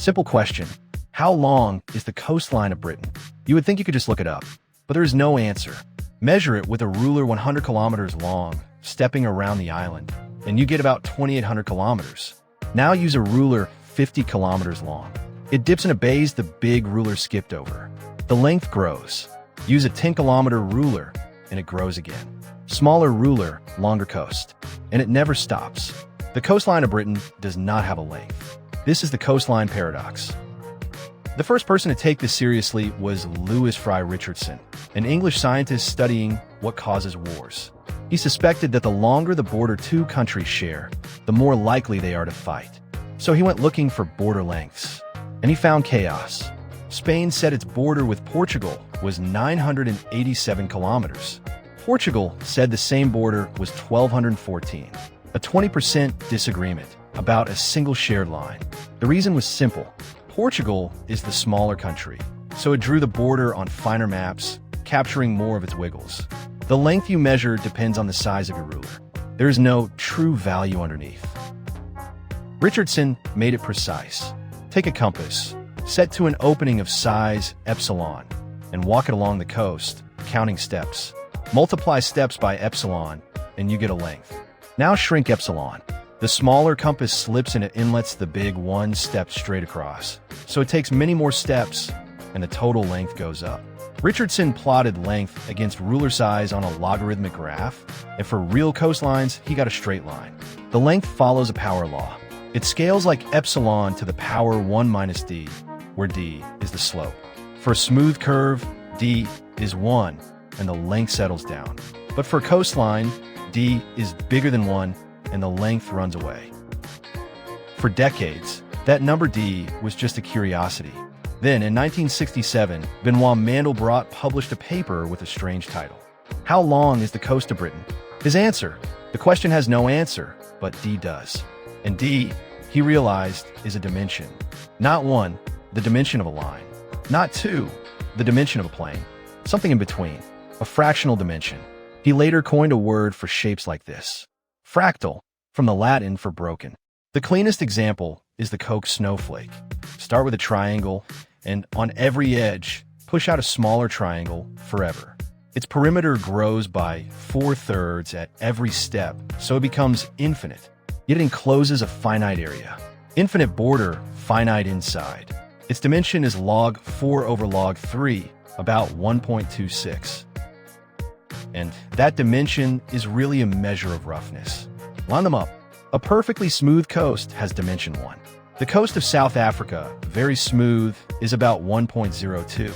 Simple question. How long is the coastline of Britain? You would think you could just look it up, but there is no answer. Measure it with a ruler 100 kilometers long, stepping around the island, and you get about 2,800 kilometers. Now use a ruler 50 kilometers long. It dips in a bays the big ruler skipped over. The length grows. Use a 10-kilometer ruler, and it grows again. Smaller ruler, longer coast. And it never stops. The coastline of Britain does not have a length. This is the coastline paradox. The first person to take this seriously was Fry Richardson, an English scientist studying what causes wars. He suspected that the longer the border two countries share, the more likely they are to fight. So he went looking for border lengths, and he found chaos. Spain said its border with Portugal was 987 kilometers. Portugal said the same border was 1,214, a 20% disagreement about a single shared line. The reason was simple. Portugal is the smaller country, so it drew the border on finer maps, capturing more of its wiggles. The length you measure depends on the size of your ruler. There is no true value underneath. Richardson made it precise. Take a compass, set to an opening of size epsilon, and walk it along the coast, counting steps. Multiply steps by epsilon, and you get a length. Now shrink epsilon. The smaller compass slips and it inlets the big one step straight across. So it takes many more steps, and the total length goes up. Richardson plotted length against ruler size on a logarithmic graph, and for real coastlines, he got a straight line. The length follows a power law. It scales like epsilon to the power 1 minus d, where d is the slope. For a smooth curve, d is 1, and the length settles down. But for coastline, d is bigger than 1, and the length runs away. For decades, that number d was just a curiosity. Then, in 1967, Benoit Mandelbrot published a paper with a strange title. How long is the coast of Britain? His answer: the question has no answer, but d does. And d, he realized, is a dimension. Not 1, the dimension of a line. Not 2, the dimension of a plane. Something in between, a fractional dimension. He later coined a word for shapes like this: fractal, from the Latin for broken. The cleanest example is the Coke snowflake. Start with a triangle, and on every edge, push out a smaller triangle forever. Its perimeter grows by 4/3 at every step, so it becomes infinite. Yet it encloses a finite area. Infinite border, finite inside. Its dimension is log 4 over log 3, about 1.26. And that dimension is really a measure of roughness. Line them up. A perfectly smooth coast has dimension 1. The coast of South Africa, very smooth, is about 1.02.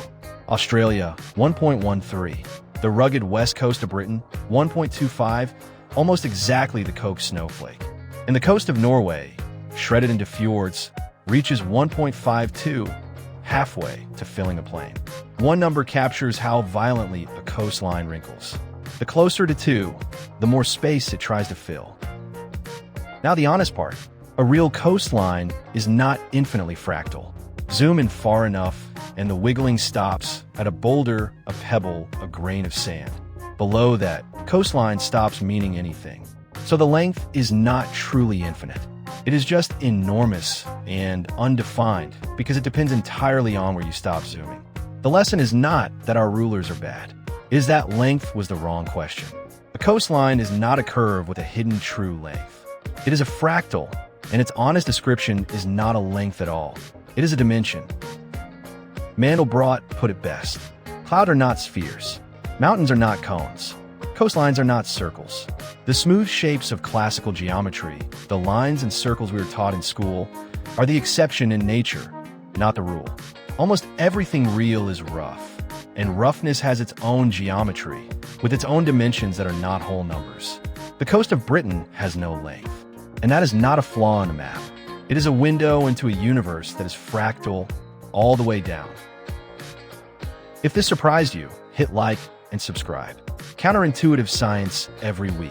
Australia, 1.13. The rugged west coast of Britain, 1.25, almost exactly the Coke snowflake. And the coast of Norway, shredded into fjords, reaches 1.52, halfway to filling a plane. One number captures how violently a coastline wrinkles. The closer to 2, the more space it tries to fill. Now the honest part. A real coastline is not infinitely fractal. Zoom in far enough, and the wiggling stops at a boulder, a pebble, a grain of sand. Below that, coastline stops meaning anything. So the length is not truly infinite. It is just enormous and undefined because it depends entirely on where you stop zooming. The lesson is not that our rulers are bad. It is that length was the wrong question. A coastline is not a curve with a hidden true length. It is a fractal, and its honest description is not a length at all. It is a dimension. Mandelbrot put it best. Clouds are not spheres. Mountains are not cones. Coastlines are not circles. The smooth shapes of classical geometry, the lines and circles we were taught in school, are the exception in nature, not the rule. Almost everything real is rough, and roughness has its own geometry, with its own dimensions that are not whole numbers. The coast of Britain has no length, and that is not a flaw in the map. It is a window into a universe that is fractal all the way down. If this surprised you, hit like and subscribe. Counterintuitive science every week.